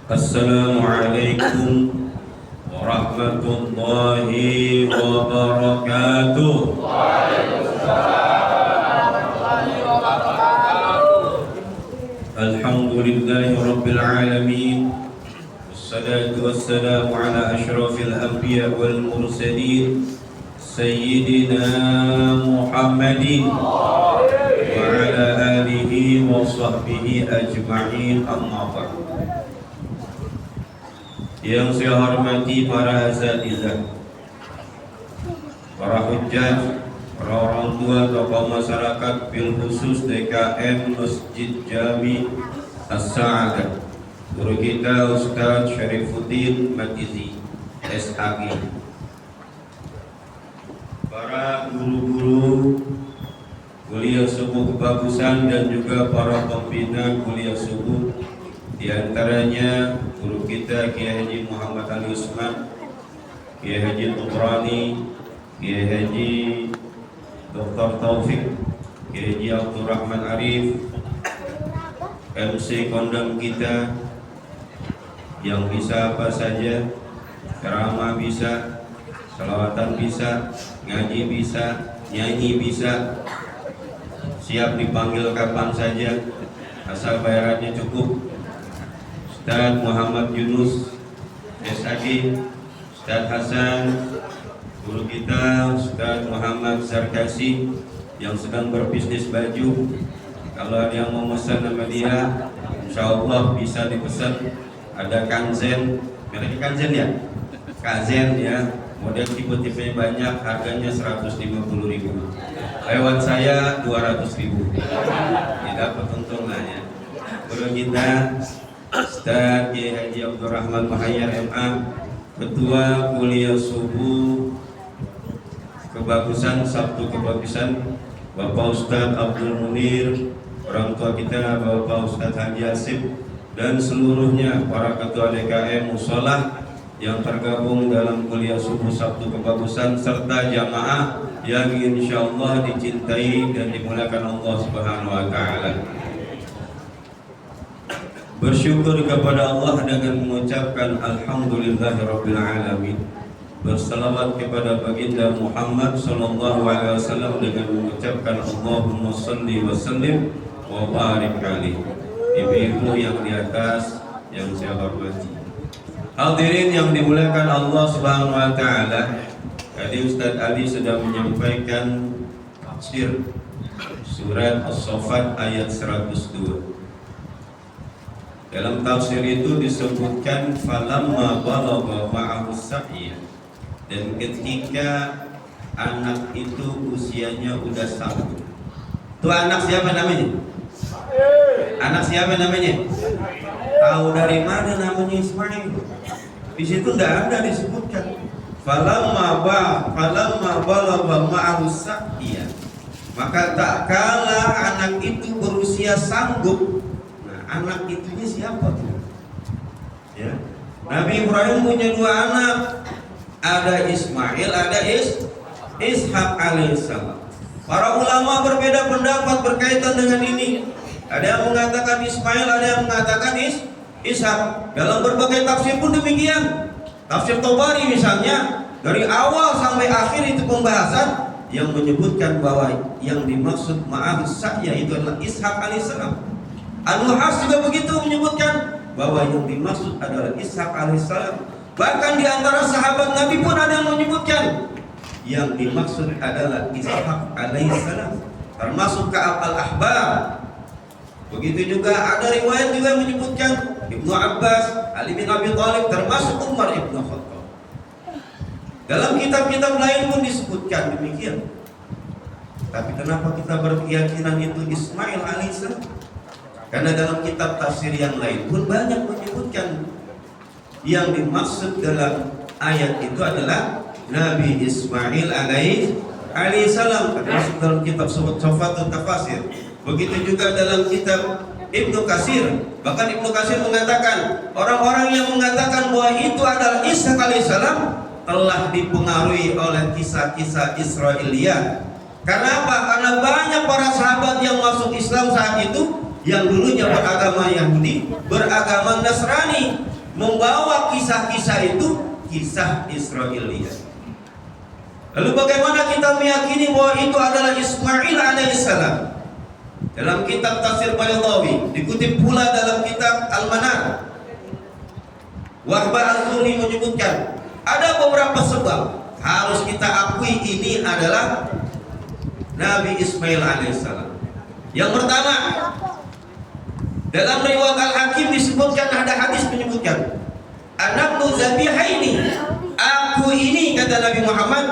Assalamualaikum warahmatullahi wabarakatuh. Alhamdulillahi rabbil alamin. Wassalatu wassalamu ala asyrafil anbiya wal mursalin Sayyidina Muhammadin wa ala alihi wa sahbihi ajma'in, amma ba'du. Yang saya hormati para asatizah, para hujjaj, para orang tua, tokoh masyarakat, bil khusus DKM Masjid Jami As-Sa'adah, guru kita Ustaz Syarifuddin Matizi SHG, para guru-guru kuliah subuh kebagusan dan juga para pembina kuliah subuh, di antaranya guru kita Kiai Haji Muhammad Ali Usman, Kiai Haji Tubrani, Kiai Haji Dr. Taufik, Kiai Haji Abdul Rahman Arif, MC kondang kita yang bisa apa saja, ceramah bisa, selawatan bisa, ngaji bisa, nyanyi bisa, siap dipanggil kapan saja asal bayarannya cukup. Ustaz Muhammad Yunus SHG, Ustaz Hasan, guru kita Ustaz Muhammad Zarkasi yang sedang berbisnis baju. Kalau ada yang mau pesan nama dia, insya Allah bisa dipesan. Ada Kanzen, mereknya Kanzen ya? Kanzen ya, model tipe-tipenya banyak, harganya 150.000. Lewat saya 200.000. Tidak keuntungannya. Guru kita Ustaz Kiai Haji Abdul Rahman Mahayyar MA, Ketua Kuliah Subuh Kebagusan Sabtu Kebagusan, Bapak Ustaz Abdul Munir, orang tua kita Bapak Ustaz Haji Asif, dan seluruhnya para ketua DKM Musolah yang tergabung dalam Kuliah Subuh Sabtu Kebagusan, serta jamaah yang insyaallah dicintai dan dimuliakan Allah Subhanahu wa Ta'ala. Bersyukur kepada Allah dengan mengucapkan Alhamdulillahirabbil alamin. Berselawat kepada baginda Muhammad sallallahu alaihi wasallam dengan mengucapkan Allahumma shalli wa sallim wa barik alaihi. Ibu-ibu yang di atas yang saya hormati, hadirin yang dimuliakan Allah Subhanahu wa Ta'ala, tadi Ustaz Ali sudah menyampaikan tafsir surat As-Saffat ayat 102. Dalam tafsir itu disebutkan falamma balagha ma'ahu sa'ya, dan ketika anak itu usianya udah satu. Tuh anak siapa namanya? Anak siapa namanya? Tahu dari mana namanya Ismail? Di situ tidak ada disebutkan. Falamma balagha ma'ahu sa'ya, maka tak kala anak itu berusia sanggup. Anak itunya siapa tuh? Ya. Nabi Ibrahim punya dua anak, ada Ismail, ada Ishak alaihissalam. Para ulama berbeda pendapat berkaitan dengan ini. Ada yang mengatakan Ismail, ada yang mengatakan Ishak. Dalam berbagai tafsir pun demikian. Tafsir Tabari misalnya, dari awal sampai akhir itu pembahasan yang menyebutkan bahwa yang dimaksud ma'ahus sa'ya itu adalah Ishak alaihissalam. An-Nuhas juga begitu menyebutkan bahwa yang dimaksud adalah Ishak alaihissalam. Bahkan di antara sahabat Nabi pun ada yang menyebutkan yang dimaksud adalah Ishak alaihissalam, termasuk Ka'ab al-Ahbar. Begitu juga ada riwayat juga menyebutkan Ibnu Abbas, Ali bin Abi Thalib, termasuk Umar ibn Khattab. Dalam kitab-kitab lain pun disebutkan demikian. Tapi kenapa kita berkeyakinan itu Ismail alaihissalam? Karena dalam kitab tafsir yang lain pun banyak menyebutkan yang dimaksud dalam ayat itu adalah Nabi Ismail alaihissalam, termasuk dalam kitab Safatul Tafasir. Begitu juga dalam kitab Ibnu Katsir. Bahkan Ibnu Katsir mengatakan orang-orang yang mengatakan bahwa itu adalah Ishak alaihissalam telah dipengaruhi oleh kisah-kisah Israiliyat. Karena apa? Karena banyak para sahabat yang masuk Islam saat itu yang dulunya beragama Yahudi, beragama Nasrani. membawa kisah-kisah itu kisah Israiliyah. Lalu bagaimana kita meyakini bahwa itu adalah Ismail alaihissalam? Dalam kitab Tafsir Baydawi dikutip pula dalam kitab Al-Manar, Wahbah Az-Zuhri menyebutkan ada beberapa sebab harus kita akui ini adalah Nabi Ismail alaihissalam. Yang pertama, dalam riwayat Al-Hakim disebutkan, ada hadis menyebutkan, anaknu zabihaini, aku ini, kata Nabi Muhammad,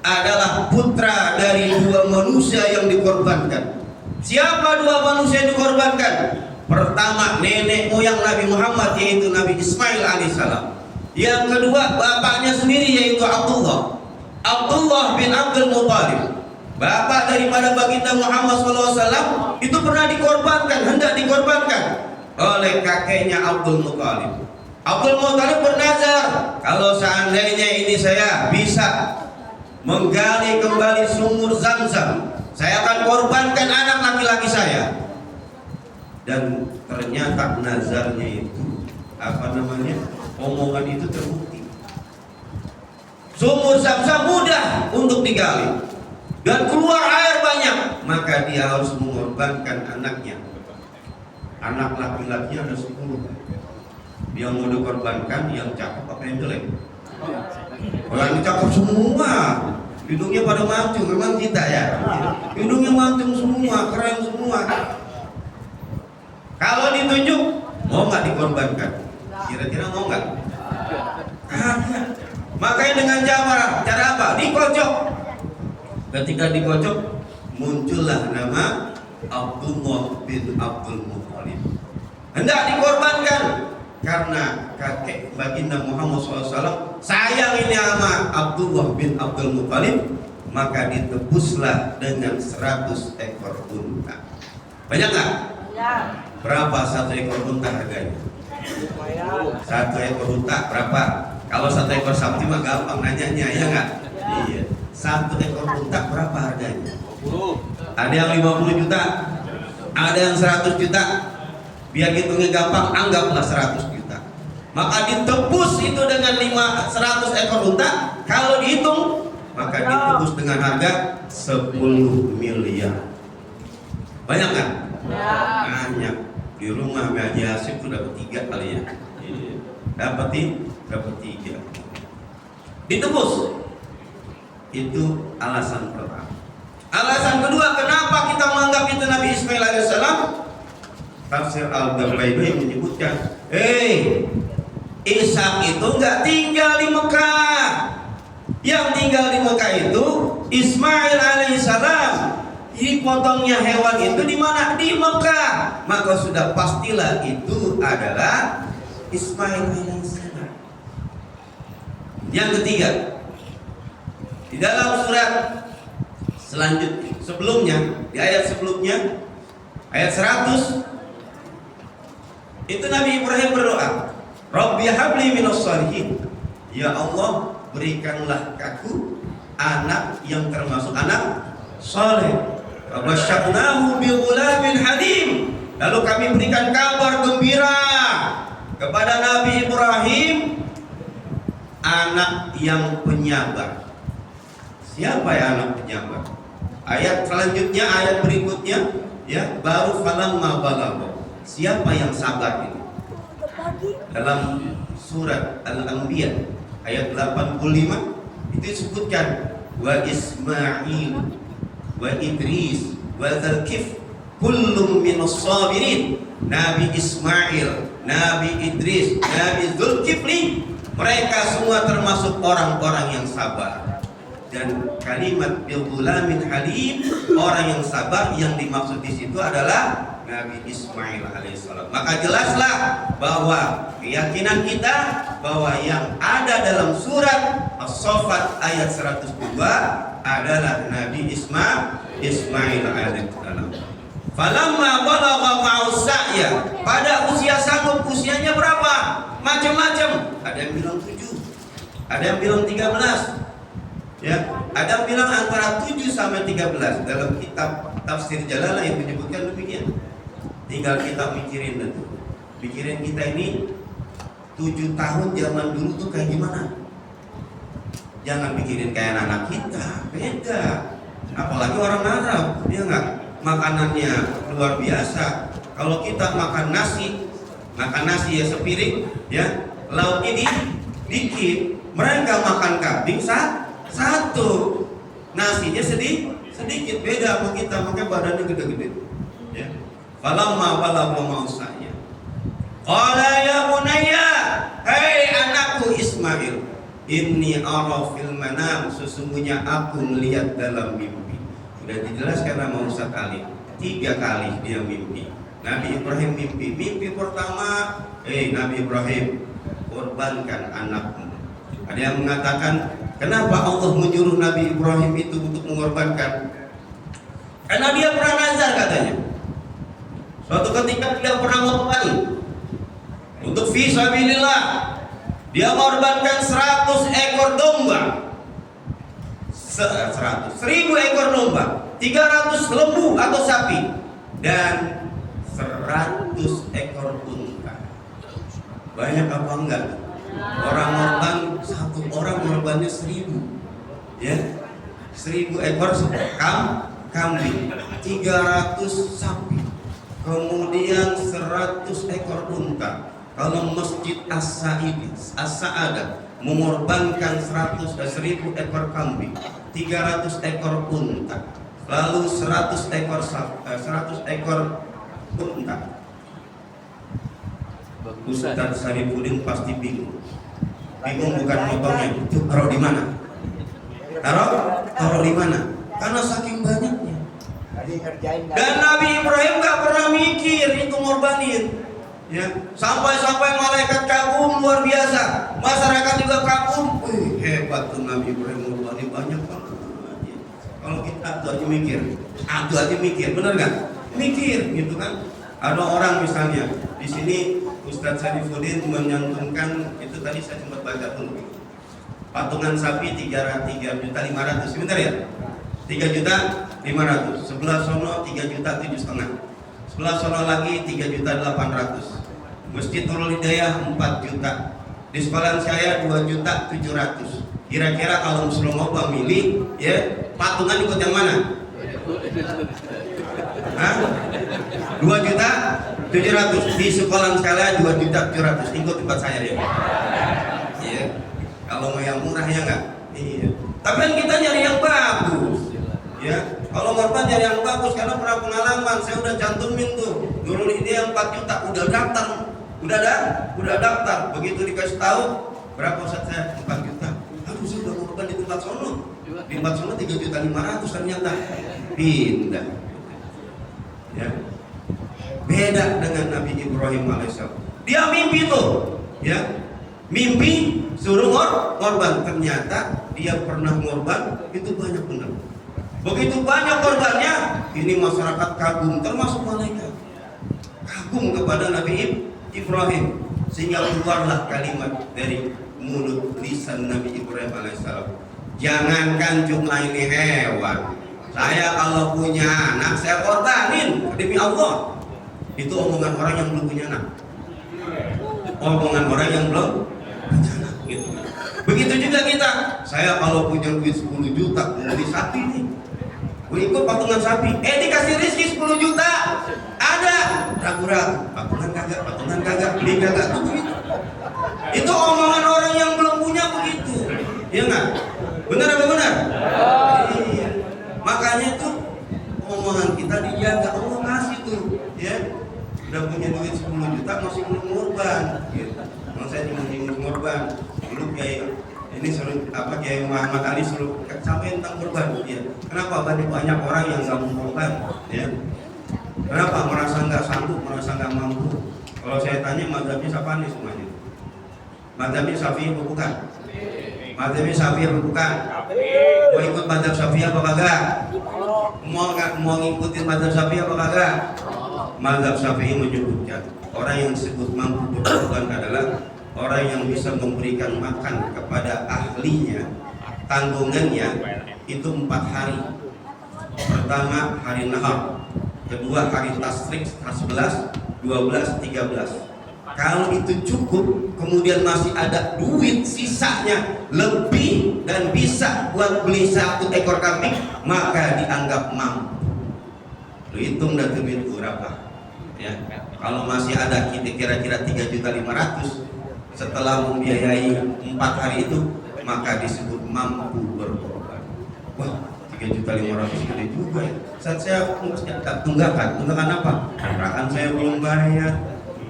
adalah putra dari dua manusia yang dikorbankan. Siapa dua manusia yang dikorbankan? Pertama, nenek moyang Nabi Muhammad, yaitu Nabi Ismail alaihissalam. Yang kedua, bapaknya sendiri, yaitu Abdullah bin Abdul Muttalib. Bapak daripada baginda Muhammad SAW itu pernah dikorbankan, hendak dikorbankan oleh kakeknya Abdul Muttalib. Abdul Muttalib bernazar, kalau seandainya ini saya bisa menggali kembali sumur Zamzam, saya akan korbankan anak laki-laki saya. Dan ternyata nazarnya itu, omongan itu terbukti. Sumur Zamzam mudah untuk digali dan keluar air banyak, maka dia harus mengorbankan anaknya. Anak laki-lakinya ada 10. Dia mau dikorbankan, yang cakep apa yang jelek? Orang cakep semua, hidungnya pada mancung, memang kita ya. Hidungnya mancung semua, keren semua. Kalau ditunjuk, mau nggak dikorbankan? Kira-kira mau nggak? Makanya dengan cara apa? Dikocok. Ketika dikocok, muncullah nama Abdullah bin Abdul Muttalib. Hendak dikorbankan karena kakek baginda Muhammad SAW sayang ini sama Abdullah bin Abdul Muttalib, maka ditebuslah dengan 100 ekor unta. Banyak nggak? Ya. Berapa 1 ekor unta harganya? 1 ekor unta berapa? Kalau 1 ekor sapi mah gampang nanyanya, ya nggak? Iya. 1 ekor unta berapa harganya? 20. Ada yang 50 juta, ada yang 100 juta. Biar hitungnya gampang, anggaplah 100 juta. Maka ditebus itu dengan 100 ekor unta. Kalau dihitung, maka ditebus dengan harga 10 miliar. Banyak kan? Banyak. Di rumah Haji Hasib itu dapat 3 kali ya. Dapat 3. Ditebus. Itu alasan pertama. Alasan kedua, kenapa kita menganggap itu Nabi Ismail alaihissalam? Tafsir Al-Ghabaini menyebutkan, Ishak itu nggak tinggal di Mekah. Yang tinggal di Mekah itu Ismail alaihissalam. Jadi potongnya hewan itu di mana? Di Mekah. Maka sudah pastilah itu adalah Ismail alaihissalam. Yang ketiga, di dalam surat selanjutnya, sebelumnya, di ayat sebelumnya, ayat 100, itu Nabi Ibrahim berdoa, Rabbi habli minas shalihin. Ya Allah, berikanlah aku anak yang termasuk anak saleh. Fabasyarnahu bighulamin halim. Lalu kami berikan kabar gembira kepada Nabi Ibrahim, anak yang penyabar. Siapa ya anak penyabar? Ayat selanjutnya, ayat berikutnya, ya, baru falamma balagha. Siapa yang sabar ini? Dalam surat Al-Anbiya ayat 85 itu disebutkan wa Ismail wa Idris wa Dzulkifl kullum minas sabirin. Nabi Ismail, Nabi Idris, Nabi Dzulkifli, mereka semua termasuk orang-orang yang sabar. Dan kalimat bighulamin halim, orang yang sabar, yang dimaksud di situ adalah Nabi Ismail alaihissalam. Maka jelaslah bahwa keyakinan kita bahwa yang ada dalam surat As-Saffat ayat 102 adalah Nabi Ismail alaihissalam. Falamma balagha ma'us sa'ya, pada usia sanggup, usianya berapa? Macam-macam. Ada yang bilang 7, ada yang bilang 13. Ya, ada yang bilang antara 7 sampai 13. Dalam kitab Tafsir Jalalain menyebutkan demikian. Tinggal kita mikirin itu. Pikiran kita ini 7 tahun zaman dulu tuh kayak gimana? Jangan pikirin kayak anak kita, beda. Apalagi orang Arab, dia nggak, makanannya luar biasa. Kalau kita makan nasi ya sepiring, ya lauknya dikit. Mereka makan kambing satu, nasinya sedikit, beda sama kita, makanya badannya gede-gede. Ya. Falamma balagha ma'saya. Qala ya bunayya, hei anakku Ismail, inni ara fil manam, sesungguhnya aku melihat dalam mimpi. Sudah dijelaskan sama Ustaz Ali, 3 kali dia mimpi. Nabi Ibrahim mimpi pertama, Nabi Ibrahim, korbankan anakmu. Ada yang mengatakan, kenapa Allah menyuruh Nabi Ibrahim itu untuk mengorbankan? Karena dia pernah nazar katanya. Suatu ketika dia pernah mengorbankan untuk fisabilillah, dia mengorbankan 100 ekor domba, 1000 ekor domba, 300 lembu atau sapi, dan 100 ekor unta. Banyak apa enggak? Orang korban, satu orang korbannya 1000, ya, 1000 ekor kambing, 300 sapi, kemudian 100 ekor unta. Kalau Masjid As-Sa'adah mengorbankan 1000 ekor kambing, 300 ekor unta, lalu 100 ekor unta. Ustaz Sarifudin pasti bingung bukan motongnya, itu taruh di mana? Taruh di mana? Karena saking banyaknya. Dan Nabi Ibrahim gak pernah mikir itu ngorbanin, ya. Sampai malaikat kagum luar biasa, masyarakat juga kagum. Hebat tuh Nabi Ibrahim ngorbanin banyak banget. Kalau kita tuh aja mikir, bener gak? Mikir gitu kan. Ada orang misalnya di sini Ustadz Sarifudin menyantumkan itu tadi saya sempat baca dulu. Patungan sapi 3.500.000, sebentar ya. 3.500.000. Sebelah sono 3.750.000. Sebelah sono lagi 3.800.000. Masjid Nurul Hidayah 4 juta. Di sekolahan saya 2.700.000. Kira-kira kalau Muslim mau milih, ya, patungan ikut yang mana? 2.700.000 di sekolah sekalian, 2.700.000 ikut tempat saya ya. Iya. Kalau mau yang murah ya enggak? Iya. Tapi kan kita nyari yang bagus. Ya. Kalau korban nyari yang bagus karena pernah pengalaman, saya udah cantumin tuh. Nurul Hidayah 4 juta udah daftar. Udah daftar. Begitu dikasih tahu berapa Ustaz saya 4 juta. Aduh, saya udah korban di tempat sono. Di tempat sono 3.500.000 ternyata. Pindah. Ya. Beda dengan Nabi Ibrahim alaihissalam. Dia mimpi tuh, ya, mimpi suruh korban. Ternyata dia pernah korban itu banyak benar. Begitu banyak korbannya, ini masyarakat kagum, termasuk malaikat kagum kepada Nabi Ibrahim, sehingga keluarlah kalimat dari mulut lisan Nabi Ibrahim alaihissalam. Jangankan cuma ini hewan, saya kalau punya anak saya korbanin demi Allah. Itu omongan orang yang belum punya anak. Omongan orang yang belum punya anak gitu. Begitu juga kita. Saya kalau punya duit 10 juta beli sapi nih, gue ikut patungan sapi. Dikasih rezeki 10 juta. Ada ragu-ragu. Patungan kagak, beli kagak tuh begitu. Itu omongan orang yang belum punya begitu. Iya nggak? Benar apa benar? Iya. Makanya tuh omongan kita dijaga. Allah kasih tuh, ya. Udah punya duit 10 juta masih belum ngorban gitu. Kalau saya cuma ingin ngorban dulu kayak ini suruh Kiai Muhammad Ali suruh sampai tentang korban, ya. Kenapa banyak orang yang nggak mau korban, ya? Kenapa? Merasa nggak sanggup, merasa nggak mampu. Kalau saya tanya mazhabnya siapa nih semuanya? Mazhabnya Syafi'i apa bukan? Mazhabnya Syafi'i apa bukan? Mau ikut mazhab Syafi'i apa kagak? Mau ngikutin mazhab Syafi'i apa kagak? Mazhab Syafi'i menyebutkan orang yang disebut mampu berkorban adalah orang yang bisa memberikan makan kepada ahlinya, tanggungannya itu 4 hari. Pertama hari nahar, kedua hari tasrik 11, 12, 13. Kalau itu cukup, kemudian masih ada duit sisanya lebih dan bisa buat beli 1 ekor kambing, maka dianggap mampu. Lu hitung dah tuh duit berapa? Ya, kalau masih ada kira-kira 3.500.000 setelah membiayai 4 hari itu, maka disebut mampu berkorban. Wah, 3.500.000 gede juga ya. Saat saya tunggakan apa? Kontrakan saya belum bayar,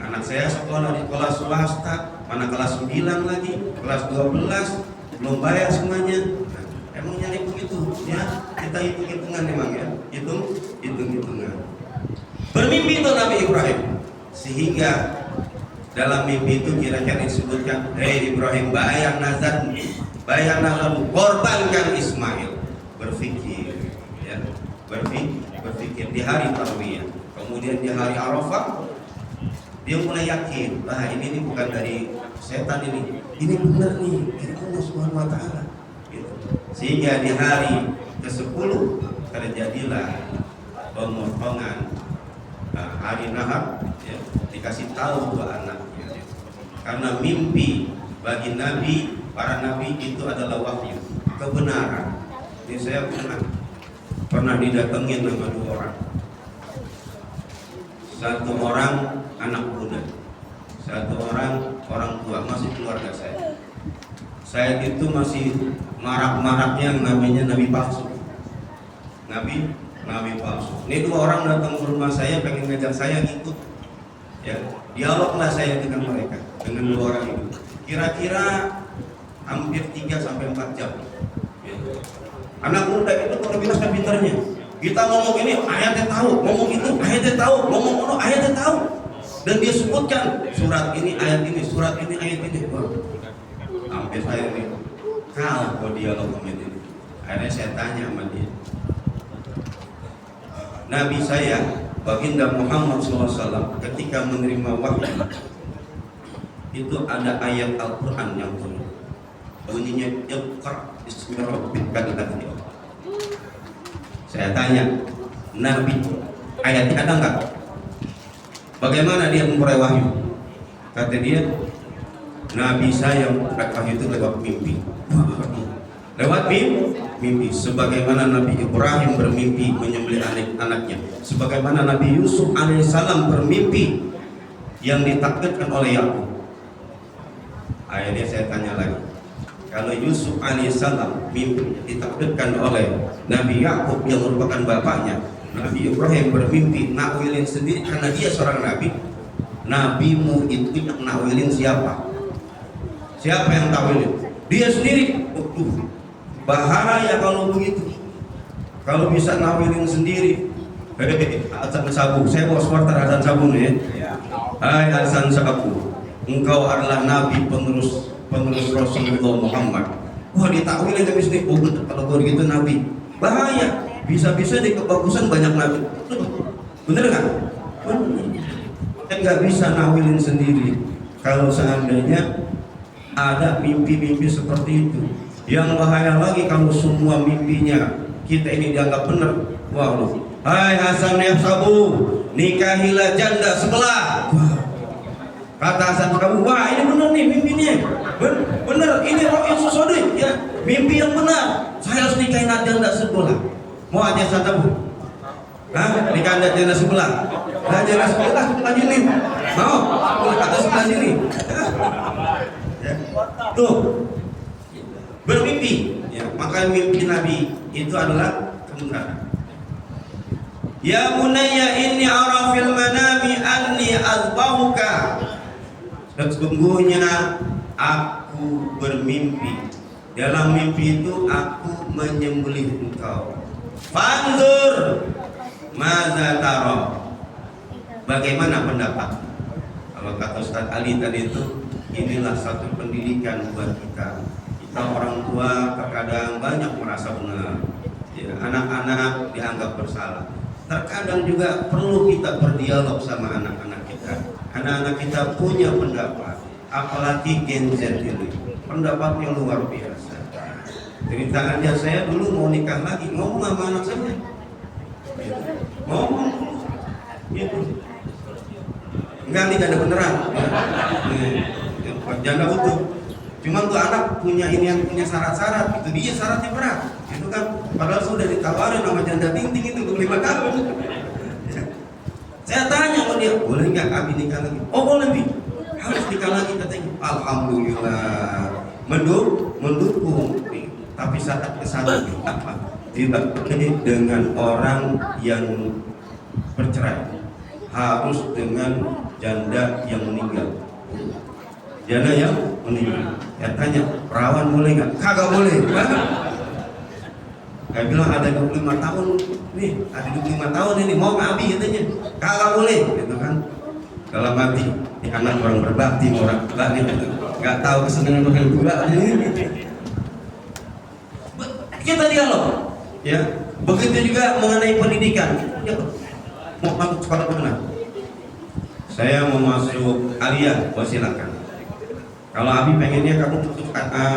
anak saya sekolah di sekolah swasta, mana kelas 9 lagi, kelas 12 belum bayar semuanya. Nah, emang nyari begitu ya, kita hitung-hitungan memang ya, hitung-hitungan. Bermimpi itu Nabi Ibrahim, sehingga dalam mimpi itu kira-kira disebutkan, hei Ibrahim, bayar nazarmu, korbankan Ismail. Berpikir ya, berpikir di hari Tarwiyah, kemudian di hari Arafah dia mulai yakin, ini bukan dari setan, ini benar nih, ini Allah Subhanahu wa taala. Gitu. Sehingga di hari ke-10 terjadilah pemotongan hari Nahar, ya, dikasih tahu 2 anaknya. Karena mimpi bagi nabi, para nabi itu adalah wahyu, kebenaran. Ini saya pernah didatengin sama 2 orang. Satu orang anak muda, satu orang tua, masih keluarga saya. Saya itu masih marak-maraknya yang namanya nabi palsu. Nabi palsu. Ini 2 orang datang ke rumah saya, pengen ngajak saya ikut. Ya, dialoglah saya dengan mereka, dengan 2 orang itu. Kira-kira hampir 3-4 jam. Ya. Anak muda itu kalau bilang pintarnya. Kita ngomong ini ayatnya tahu, ngomong itu ayatnya tahu, ngomong itu ayatnya tahu. Dan dia sebutkan surat ini, ayat ini, surat ini, ayat ini. Wah, hampir saya ini kalau dialog sama ini. Akhirnya saya tanya sama dia. Nabi saya, Baginda Muhammad SAW, ketika menerima wahyu itu ada ayat Al-Quran yang turun. Bunyinya Iqra bismi rabbikal ladzi. Saya tanya, Nabi ayatnya ada enggak? Bagaimana dia memperoleh wahyu? Kata dia, Nabi saya memperoleh wahyu itu lewat mimpi. Lewat mimpi. Sebagaimana Nabi Ibrahim bermimpi menyembelih anaknya, sebagaimana Nabi Yusuf alaihissalam bermimpi yang ditakdirkan oleh Yakub. Akhirnya saya tanya lagi, kalau Yusuf alaihissalam mimpi ditakdirkan oleh Nabi Yakub yang merupakan bapaknya, Nabi Ibrahim bermimpi nakwilin sendiri karena dia seorang nabi. Nabimu itu yang nakwilin siapa? Siapa yang takwilin? Dia sendiri. Bahaya kalau begitu. Kalau bisa nawilin sendiri. Hasan Sabu, saya bawa supporter Hasan Sabu nih ya. Hai Hasan Sabu, engkau adalah nabi penerus Rasulullah Muhammad. Wah, ditakwilin tapi sendiri. Oh, kalau begitu nabi. Bahaya. Bisa-bisa di kebagusan banyak nabi. Bener kan? Kan nggak bisa nawilin sendiri. Kalau seandainya ada mimpi-mimpi seperti itu. Yang bahaya lagi kalau semua mimpinya kita ini dianggap benar. Wah, hai Hasan Sabu, nikahilah janda sebelah. Kata Hasan Sabu, wah ini benar nih mimpinya. Benar, ini roh Sosodi ya, mimpi yang benar. Saya harus nikahin janda sebelah. Mau aja Hasan Sabu? Hah? Nikahin janda sebelah? Nah, janda sebelah sini. Mau? Atau sebelah sini? Ya. Tuh. Bermimpi, ya, maka mimpi Nabi itu adalah kebenaran. Ya bunayya inni ara fil manami anni azbahuka. Sesungguhnya aku bermimpi. Dalam mimpi itu aku menyembelih engkau. Fanzur madza tara. Bagaimana pendapat? Kalau kata Ustaz Ali tadi itu, inilah satu pendidikan buat kita. Orang tua terkadang banyak merasa benar, ya, anak-anak dianggap bersalah. Terkadang juga perlu kita berdialog sama anak-anak kita. Anak-anak kita punya pendapat, apalagi Gen Z ini, pendapatnya luar biasa. Cerita aja, saya dulu mau nikah lagi, ngomong sama anak saya, ngomong, gitu. enggak nih janda beneran. Janda utuh. Cuman tuh anak punya ini yang punya syarat-syarat, itu dia syaratnya berat. Itu kan padahal sudah ditawarin sama janda tinting itu untuk 5 tahun. Saya tanya sama dia, boleh nggak kami nikah lagi? Oh boleh Bi, harus nikah lagi katanya. Alhamdulillah, mendukung. Tapi saat kesana apa? Tidak boleh dengan orang yang bercerai, harus dengan janda yang meninggal. Janda yang meninggal. Ya tanya, perawan boleh nggak? Kagak boleh. Kayak bilang ada 25 tahun nih, ada 25 tahun ini mau ngabi katanya. Kagak boleh, gitu kan. Kalau mati, ini anak orang berbakti, orang berbakti, nggak tahu kesenangan makan gula. Kita dialog, ya. Begitu juga mengenai pendidikan. Ya, mau masuk sekolah mana? Saya mau masuk Aliyah, silakan. Kalau Abi pengennya kamu masuk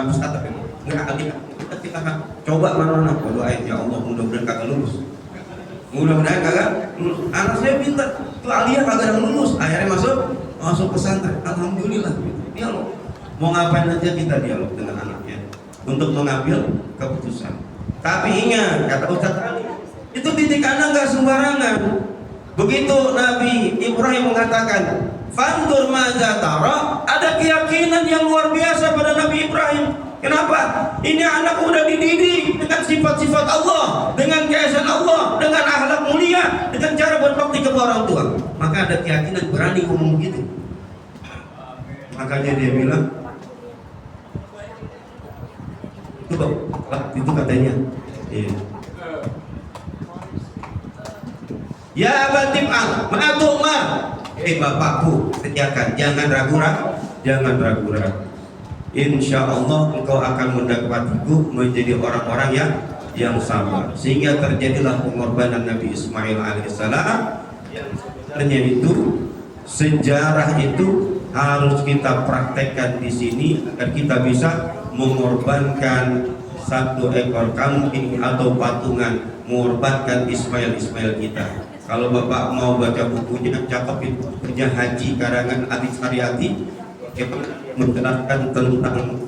pusat ini, enggak Aliyah. Kita coba mana-mana. Doain ya Allah mudah-mudahan kagak lulus. Mudah-mudahan kagak lulus. Anak saya minta tuh Aliyah kagak lulus. Akhirnya masuk pesantren. Alhamdulillah. Dialog. Mau ngapain aja kita dialog dengan anaknya untuk mengambil keputusan. Tapi ingat kata Ustaz Ali, itu didik anak nggak sembarangan. Begitu Nabi Ibrahim mengatakan, "Fandur maza tara," ada keyakinan yang luar biasa pada Nabi Ibrahim. Kenapa? Ini anak udah dididik dengan sifat-sifat Allah, dengan keesaan Allah, dengan akhlak mulia, dengan cara berbakti kepada orang tua. Maka ada keyakinan berani ngomong begitu. Makanya dia bilang, itu katanya. Iya. Ya abatim al, ma'atumar. Bapakku, kerjakan, jangan ragu-ragu. Insya Allah engkau akan mendapatiku menjadi orang-orang yang sabar, sehingga terjadilah pengorbanan Nabi Ismail alaihissalam. Yang sebenarnya itu sejarah itu harus kita praktekkan di sini agar kita bisa mengorbankan satu ekor kambing atau patungan, mengorbankan Ismail kita. Kalau Bapak mau baca bukunya cakep itu, bukunya Haji karangan Adi Saryati, menjelaskan tentang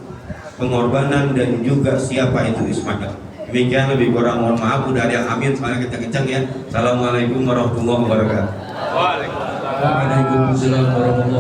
pengorbanan dan juga siapa itu Ismail. Demikian, lebih kurang mohon maaf, udah ada yang amin soalnya kencang-kencang ya. Assalamualaikum warahmatullahi wabarakatuh. Waalaikumsalam warahmatullahi